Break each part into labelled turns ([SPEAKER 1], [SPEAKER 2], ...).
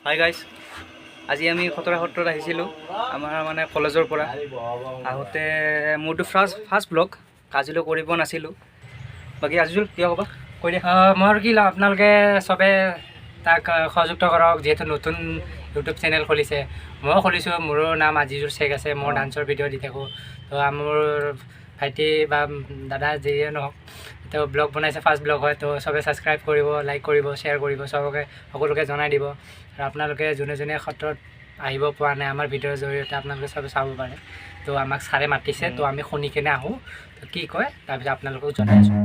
[SPEAKER 1] Hi guys, আজি আমি খতৰা সত্ৰত আহিছিলোঁ আমাৰ মানে কলেজৰ পৰা। আহোঁতে মোৰতো ফাৰ্ষ্ট ব্লগ আজিলৈ কৰিব নাছিলোঁ। বাকী আজিজুল কিয় ক'বা কৈ দিয়া।
[SPEAKER 2] মোৰ কি লওঁ, আপোনালোকে চবে তাক সহযোগ কৰক, যিহেতু নতুন ইউটিউব চেনেল খুলিছে। ময়ো খুলিছোঁ, মোৰো নাম আজিজুল শেখ আছে। মই ডান্সৰ ভিডিঅ' দি থাকোঁ। তো মোৰ ভাইটি বা দাদা যিয়ে নহওক, তো ব্লগ বনাইছে, ফাৰ্ষ্ট ব্লগ হয়। তো চবে ছাবস্ক্ৰাইব কৰিব, লাইক কৰিব, শ্বেয়াৰ কৰিব, সকলোকে জনাই দিব। আৰু আপোনালোকে যোনে যোনে সত্ৰত আহিব পৰা নাই, আমাৰ ভিডিঅ'ৰ জৰিয়তে আপোনালোকে চবে চাব পাৰে। তো আমাক ছাৰে মাতিছে, তো আমি শুনি কেনে আহোঁ। তো কি কয় তাৰপিছত আপোনালোকক জনাই আছোঁ।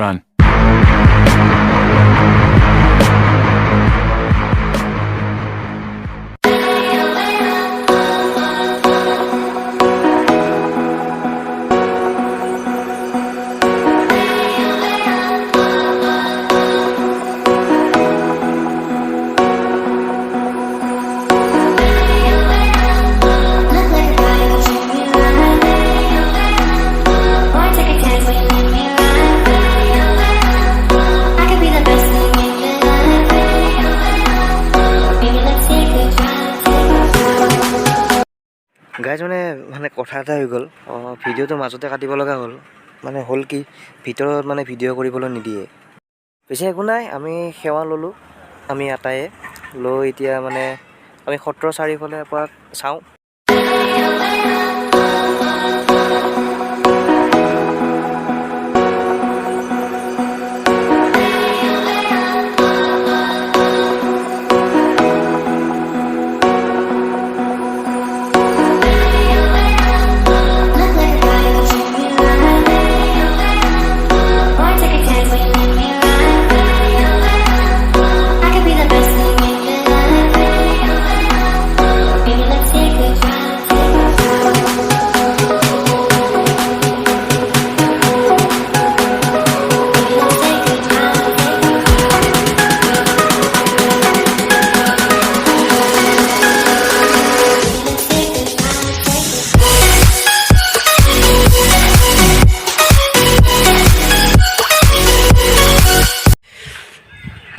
[SPEAKER 3] Run.
[SPEAKER 4] গাইজ মানে কথা এটা হৈ গ'ল, ভিডিঅ'টো মাজতে কাটিব লগা হ'ল। মানে হ'ল কি, ভিতৰত মানে ভিডিঅ' কৰিবলৈ নিদিয়ে। পিছে একো নাই, আমি সেৱা ল'লোঁ, আমি আটায়ে লৈ এতিয়া মানে আমি সত্ৰৰ চাৰিওফালে এপাক চাওঁ।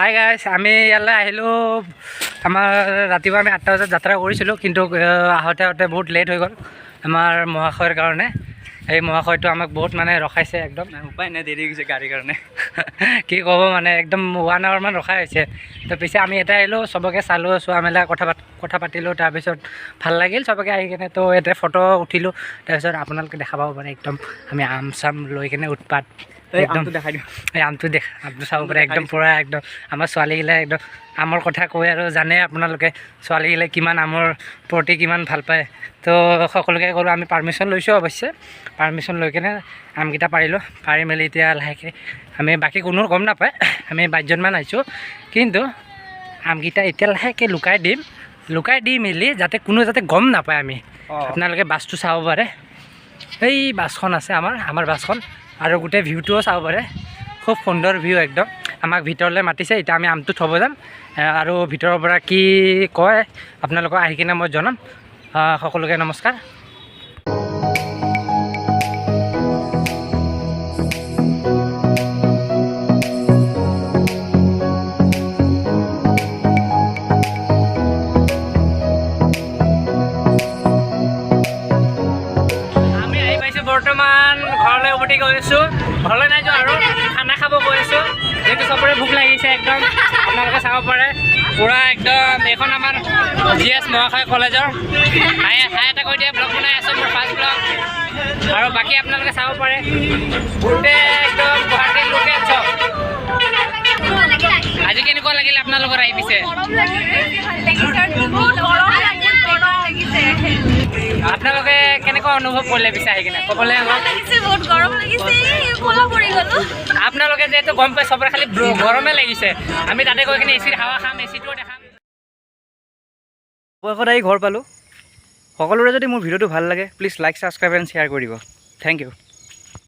[SPEAKER 2] হাই গাইছ, আমি ইয়ালৈ আহিলোঁ। আমাৰ ৰাতিপুৱা আমি 8টা বজাত যাত্ৰা কৰিছিলোঁ, কিন্তু আহোঁতে বহুত লেট হৈ গ'ল আমাৰ মহাশয়ৰ কাৰণে। এই মহাশয়টো আমাক বহুত মানে ৰখাইছে, একদম
[SPEAKER 1] উপায় নাই, দেৰি গৈছে গাড়ীৰ কাৰণে।
[SPEAKER 2] কি ক'ব, মানে একদম 1 hour মান ৰখাই হৈছে। তো পিছে আমি এটা আহিলোঁ, চবকে চালোঁ, চোৱা মেলা কথা পাতিলোঁ। তাৰপিছত ভাল লাগিল চবকে আহি কেনে। তো ইয়াতে ফটো উঠিলোঁ। তাৰপিছত আপোনালোকে দেখা পাব পাৰে, একদম আমি আম চাম লৈ কেনে উৎপাত। একদম
[SPEAKER 1] দেখাই দিওঁ,
[SPEAKER 2] এই আমটো চাব পাৰে, একদম পূৰা একদম আমাৰ ছোৱালীগিলাই একদম আমৰ কথা কয়। আৰু জানে আপোনালোকে ছোৱালীগিলাই কিমান আমৰ প্ৰতি কিমান ভাল পায়। তো সকলোকে ক'লোঁ, আমি পাৰ্মিশ্যন লৈছোঁ অৱশ্যে। পাৰ্মিশ্যন লৈ কেনে আমকেইটা পাৰিলোঁ, পাৰি মেলি এতিয়া লাহেকৈ আমি বাকী কোনো গম নাপায়, আমি 22জনমান আহিছোঁ। কিন্তু আমকেইটা এতিয়া লাহেকৈ লুকাই দি মেলি যাতে কোনো গম নাপায় আমি। আপোনালোকে বাছটো চাব পাৰে, এই বাছখন আছে আমাৰ বাছখন, আৰু গোটেই ভিউটোও চাব পাৰে। খুব সুন্দৰ ভিউ একদম। আমাক ভিতৰলৈ মাতিছে, এতিয়া আমি আমটো থ'ব যাম। আৰু ভিতৰৰ পৰা কি কয় আপোনালোকক আহি কিনে মই জনাম। সকলোকে নমস্কাৰ। বৰ্তমান ঘৰলৈ উভতি গৈ আছোঁ। ঘৰলৈ নাই যোৱা, আৰু খানা খাব গৈ আছোঁ, যিহেতু চবৰে ভোক লাগিছে একদম। আপোনালোকে চাব পাৰে পূৰা একদম। এইখন আমাৰ GS মহাশয় কলেজৰ। হাই এটা কৈ দিয়ে, ব্লগ বনাই আছোঁ, মোৰ ফাৰ্ষ্ট ব্লগ। আৰু বাকী আপোনালোকে চাব পাৰে গোটেই একদম গুৱাহাটীৰ লোকেল চব। আজি কেনেকুৱা লাগিল আপোনালোকৰ আহি পিছে? আপোনালোকে কেনেকুৱা অনুভৱ কৰিলে পিছে আহি কিনে ক'বলৈ?
[SPEAKER 5] বহুত গৰম লাগিছে,
[SPEAKER 2] আপোনালোকে যিহেতু গম পাই, চবৰে খালি গৰমে লাগিছে। আমি তাতে গৈ কিনে এচিৰ হাৱা খাম, এচিটোও দেখাম।
[SPEAKER 1] বয়সত আহি ঘৰ পালোঁ। সকলোৰে যদি মোৰ ভিডিঅ'টো ভাল লাগে, please like, subscribe and share কৰিব। Thank U.